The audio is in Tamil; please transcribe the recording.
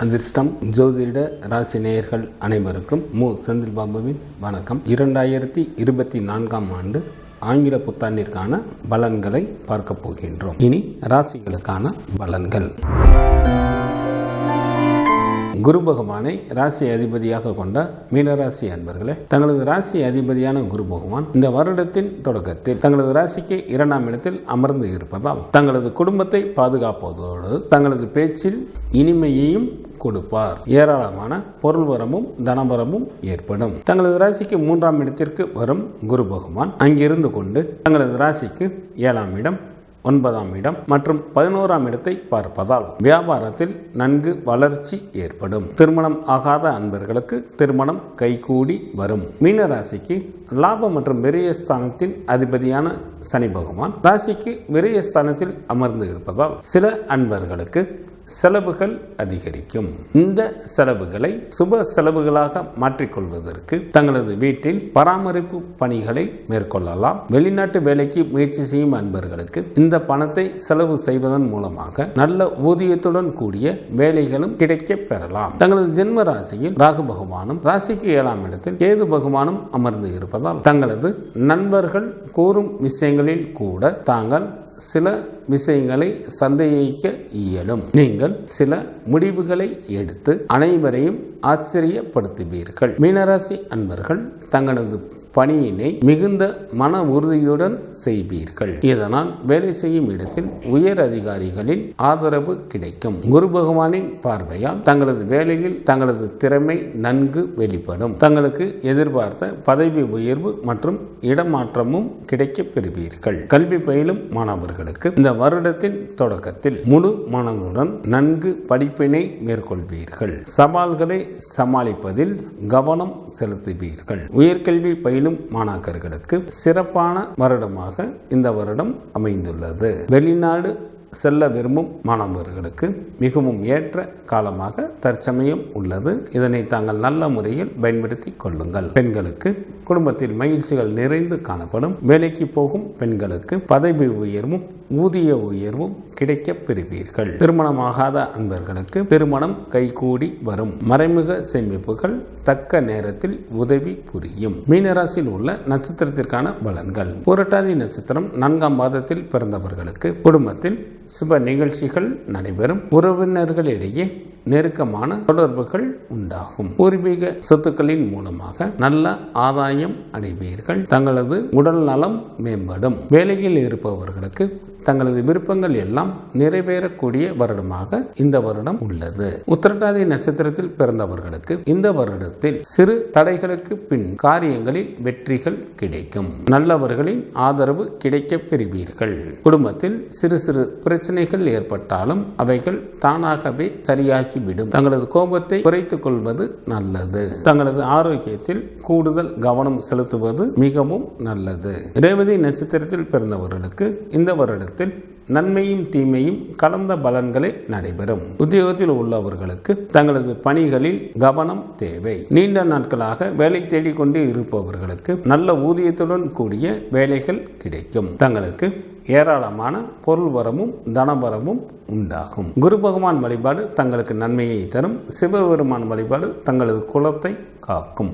அதிர்ஷ்டம் ஜோதிட ராசி நேயர்கள் அனைவருக்கும் செந்தில் பாபுவின் வணக்கம். 2024 ஆண்டு ஆங்கில புத்தாண்டிற்கான பலன்களை பார்க்க போகின்றோம். இனி ராசிகளுக்கான பலன்கள். குரு பகவானை ராசி அதிபதியாக கொண்ட மீனராசி அன்பர்களே, தங்களது ராசி அதிபதியான குரு பகவான் இந்த வருடத்தின் தொடக்கத்தில் தங்களது ராசிக்கு 2ஆம் இடத்தில் அமர்ந்து இருப்பதால் தங்களது குடும்பத்தை பாதுகாப்பதோடு தங்களது பேச்சில் இனிமையையும் கொடுப்பார். ஏராளமான பொருள் வரமும் தனவரமும் ஏற்படும். தங்களது ராசிக்கு 3ஆம் இடத்திற்கு வரும் குரு பகவான் அங்கிருந்து கொண்டு தங்களது ராசிக்கு 7ஆம் இடம், 9ஆம் இடம் மற்றும் 11ஆம் இடத்தை பார்ப்பதால் வியாபாரத்தில் நன்கு வளர்ச்சி ஏற்படும். திருமணம் ஆகாத அன்பர்களுக்கு திருமணம் கைகூடி வரும். மீன ராசிக்கு லாபம் மற்றும் விரயஸ்தானத்தின் அதிபதியான சனி பகவான் ராசிக்கு விரயஸ்தானத்தில் அமர்ந்து இருப்பதால் சில அன்பர்களுக்கு செலவுகள் அதிகரிக்கும். இந்த செலவுகளை சுப செலவுகளாக மாற்றிக்கொள்வதற்கு தங்களது வீட்டில் பராமரிப்பு பணிகளை மேற்கொள்ளலாம். வெளிநாட்டு வேலைக்கு முயற்சி செய்யும் அன்பர்களுக்கு இந்த பணத்தை செலவு செய்வதன் மூலமாக நல்ல ஊதியத்துடன் கூடிய வேலைகளும் கிடைக்க பெறலாம். தங்களது ஜென்ம ராசியில் ராகு பகவானும் ராசிக்கு 7ஆம் இடத்தில் கேது பகவானும் அமர்ந்து இருப்பதால் தங்களது நண்பர்கள் கூறும் விஷயங்களில் கூட தாங்கள் சில விஷயங்களை சந்தேகிக்க இயலும். நீங்கள் சில முடிவுகளை எடுத்து அனைவரையும் ஆச்சரியப்படுத்துவீர்கள். மீனராசி அன்பர்கள் தங்களது பணியினை மிகுந்த மன உறுதியுடன் செய்வீர்கள். இதனால் வேலை செய்யும் இடத்தில் உயர் அதிகாரிகளின் ஆதரவு கிடைக்கும். குரு பகவானின் பார்வையால் தங்களது வேலையில் தங்களது திறமை நன்கு வெளிப்படும். தங்களுக்கு எதிர்பார்த்த பதவி உயர்வு மற்றும் இடமாற்றமும் கிடைக்க பெறுவீர்கள். கல்வி பயிலும் மாணவர்களுக்கு இந்த வருடத்தின் தொடக்கத்தில் முழு மனதுடன் நன்கு படிப்பினை மேற்கொள்வீர்கள். சவால்களை சமாளிப்பதில் கவனம் செலுத்துவீர்கள். உயர்கல்வி பயிலும் மாணாக்கர்களுக்கு சிறப்பான வருடமாக இந்த வருடம் அமைந்துள்ளது. வெளிநாடு செல்ல விரும்பும் மாணவர்களுக்கு மிகவும் ஏற்ற காலமாக தற்சமயம் உள்ளது. இதனை தாங்கள் நல்ல முறையில் பயன்படுத்தி கொள்ளுங்கள். பெண்களுக்கு குடும்பத்தில் மகிழ்ச்சிகள் நிறைந்து காணப்படும். வேலைக்கு போகும் பெண்களுக்கு பதவி உயர்வும் ஊதிய உயர்வும் கிடைக்க பெறுவீர்கள். திருமணமாகாத அன்பர்களுக்கு திருமணம் கைகூடி வரும். மறைமுக சேமிப்புகள் தக்க நேரத்தில் உதவி புரியும். மீனராசியில் உள்ள நட்சத்திரத்திற்கான பலன்கள். புரட்டாதி நட்சத்திரம் 4ஆம் மாதத்தில் பிறந்தவர்களுக்கு குடும்பத்தில் சுப நிகழ்ச்சிகள் நடைபெறும். உறவினர்களிடையே நெருக்கமான தொடர்புகள் உண்டாகும். பூர்வீக சொத்துக்களின் மூலமாக நல்ல ஆதாயம் அடைவீர்கள். தங்களது உடல் நலம் மேம்படும். வேலையில் இருப்பவர்களுக்கு தங்களது விருப்பங்கள் எல்லாம் நிறைவேறக்கூடிய வருடமாக இந்த வருடம் உள்ளது. உத்திரட்டாதி நட்சத்திரத்தில் பிறந்தவர்களுக்கு இந்த வருடத்தில் சிறு தடைகளுக்கு பின் காரியங்களில் வெற்றிகள் கிடைக்கும். நல்லவர்களின் ஆதரவு கிடைக்க பெறுவீர்கள். குடும்பத்தில் சிறு சிறு பிரச்சனைகள் ஏற்பட்டாலும் அவைகள் தானாகவே சரியாகிவிடும். தங்களது கோபத்தை குறைத்துக் கொள்வது நல்லது. தங்களது ஆரோக்கியத்தில் கூடுதல் கவனம் செலுத்துவது மிகவும் நல்லது. ரேவதி நட்சத்திரத்தில் பிறந்தவர்களுக்கு இந்த வருடத்தில் நன்மையும் தீமையும் கலந்த பலன்களே நடைபெறும். உத்தியோகத்தில் உள்ளவர்களுக்கு தங்களது பணிகளில் கவனம் தேவை. நீண்ட நாட்களாக வேலை தேடிக்கொண்டு இருப்பவர்களுக்கு நல்ல ஊதியத்துடன் கூடிய வேலைகள் கிடைக்கும். தங்களுக்கு ஏராளமான பொருள் வரமும் தனவரமும் உண்டாகும். குரு பகவான் வழிபாடு தங்களுக்கு நன்மையை தரும். சிவபெருமான் வழிபாடு தங்களது குலத்தை காக்கும்.